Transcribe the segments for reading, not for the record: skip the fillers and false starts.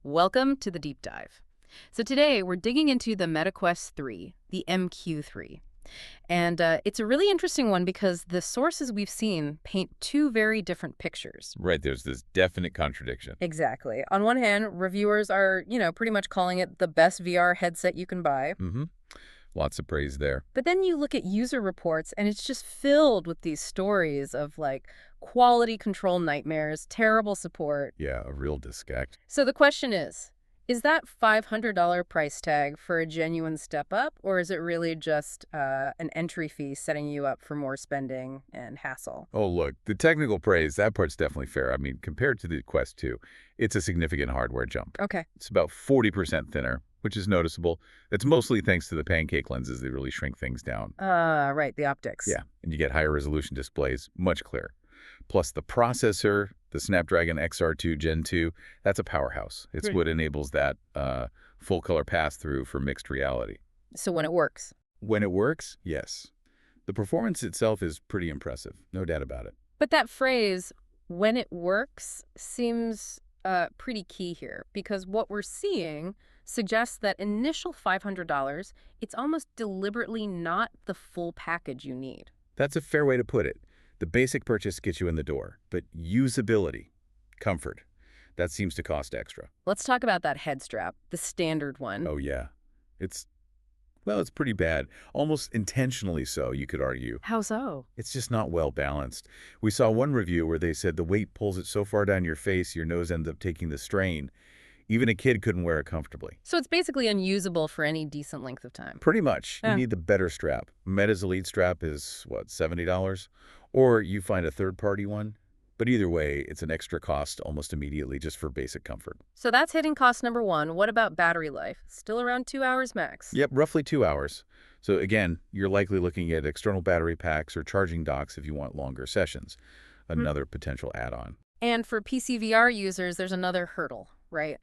Welcome to the deep dive. So today we're digging into the Meta Quest 3, the MQ3. And it's a really interesting one because the sources we've seen paint two very different pictures. Right, there's this definite contradiction. Exactly. On one hand, reviewers are, pretty much calling it the best VR headset you can buy. Mm-hmm. Lots of praise there. But then you look at user reports and it's just filled with these stories of quality control nightmares, terrible support. Yeah, a real disconnect. So the question is that $500 price tag for a genuine step up, or is it really just an entry fee setting you up for more spending and hassle? Oh, look, the technical praise, that part's definitely fair. I mean, compared to the Quest 2, it's a significant hardware jump. Okay. It's about 40% thinner, which is noticeable. It's mostly thanks to the pancake lenses. They really shrink things down. Right, the optics. Yeah, and you get higher resolution displays, much clearer. Plus the processor, the Snapdragon XR2 Gen 2, that's a powerhouse. It's what enables that full-color pass-through for mixed reality. So when it works. When it works, yes. The performance itself is pretty impressive, no doubt about it. But that phrase, when it works, seems pretty key here, because what we're seeing suggests that initial $500, it's almost deliberately not the full package you need. That's a fair way to put it. The basic purchase gets you in the door, but usability, comfort, that seems to cost extra. Let's talk about that head strap, the standard one. Oh, yeah. It's pretty bad. Almost intentionally so, you could argue. How so? It's just not well balanced. We saw one review where they said the weight pulls it so far down your face, your nose ends up taking the strain. Even a kid couldn't wear it comfortably. So it's basically unusable for any decent length of time. Pretty much. You need the better strap. Meta's Elite strap is, what, $70? Or you find a third-party one. But either way, it's an extra cost almost immediately just for basic comfort. So that's hitting cost number one. What about battery life? Still around 2 hours max? Yep, roughly 2 hours. So again, you're likely looking at external battery packs or charging docks if you want longer sessions. Another potential add-on. And for PC VR users, there's another hurdle, right?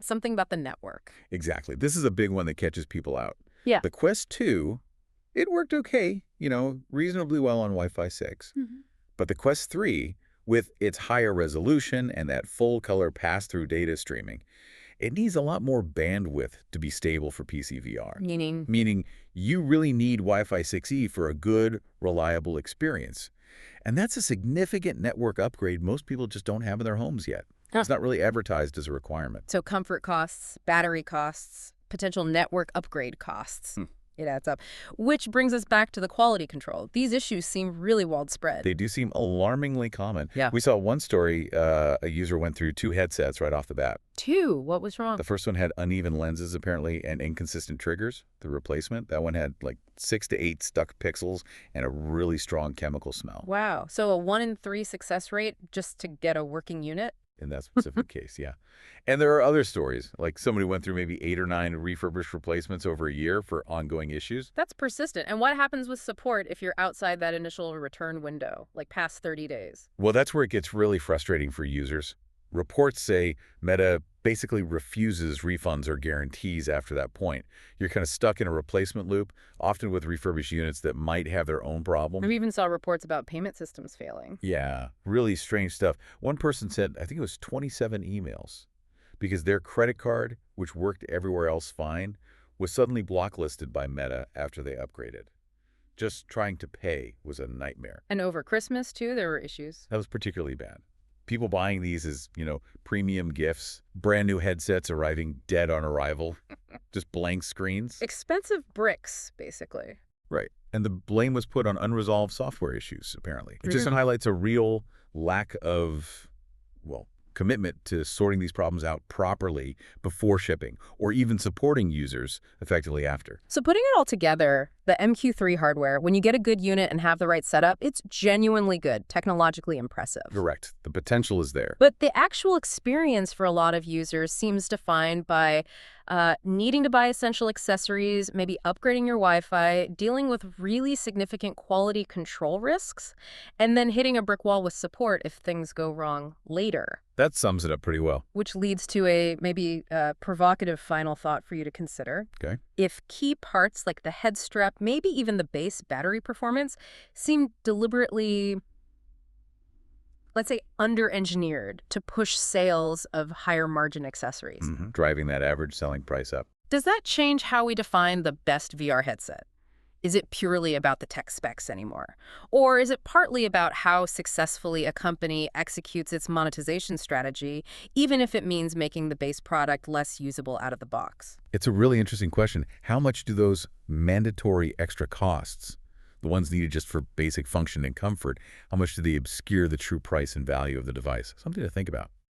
Something about the network. Exactly. This is a big one that catches people out. Yeah. The Quest 2, it worked okay, reasonably well on Wi-Fi 6. But the Quest 3, with its higher resolution and that full-color pass-through data streaming, it needs a lot more bandwidth to be stable for PC VR. Meaning? Meaning you really need Wi-Fi 6E for a good, reliable experience. And that's a significant network upgrade most people just don't have in their homes yet. It's not really advertised as a requirement. So comfort costs, battery costs, potential network upgrade costs. It adds up. Which brings us back to the quality control. These issues seem really widespread. They do seem alarmingly common. Yeah. We saw one story, a user went through 2 headsets right off the bat. 2? What was wrong? The first one had uneven lenses, apparently, and inconsistent triggers, the replacement. That one had 6 to 8 stuck pixels and a really strong chemical smell. Wow. So a 1 in 3 success rate just to get a working unit? In that specific case, yeah. And there are other stories, like somebody went through maybe 8 or 9 refurbished replacements over a year for ongoing issues. That's persistent. And what happens with support if you're outside that initial return window, past 30 days? Well, that's where it gets really frustrating for users. Reports say Meta basically refuses refunds or guarantees after that point. You're kind of stuck in a replacement loop, often with refurbished units that might have their own problem. We even saw reports about payment systems failing. Yeah, really strange stuff. One person said, I think it was 27 emails, because their credit card, which worked everywhere else fine, was suddenly blacklisted by Meta after they upgraded. Just trying to pay was a nightmare. And over Christmas, too, there were issues. That was particularly bad. People buying these as, premium gifts, brand new headsets arriving dead on arrival, just blank screens. Expensive bricks, basically. Right. And the blame was put on unresolved software issues, apparently. It just highlights a real lack of, commitment to sorting these problems out properly before shipping, or even supporting users effectively after. So putting it all together, the MQ3 hardware, when you get a good unit and have the right setup, it's genuinely good, technologically impressive. Correct. The potential is there. But the actual experience for a lot of users seems defined by needing to buy essential accessories, maybe upgrading your Wi-Fi, dealing with really significant quality control risks, and then hitting a brick wall with support if things go wrong later. That sums it up pretty well. Which leads to a maybe provocative final thought for you to consider. Okay. If key parts like the head strap, maybe even the base battery performance, seem deliberately let's say, under-engineered to push sales of higher margin accessories. Driving that average selling price up. Does that change how we define the best VR headset? Is it purely about the tech specs anymore? Or is it partly about how successfully a company executes its monetization strategy, even if it means making the base product less usable out of the box? It's a really interesting question. How much do those mandatory extra costs, the ones needed just for basic function and comfort, how much do they obscure the true price and value of the device? Something to think about.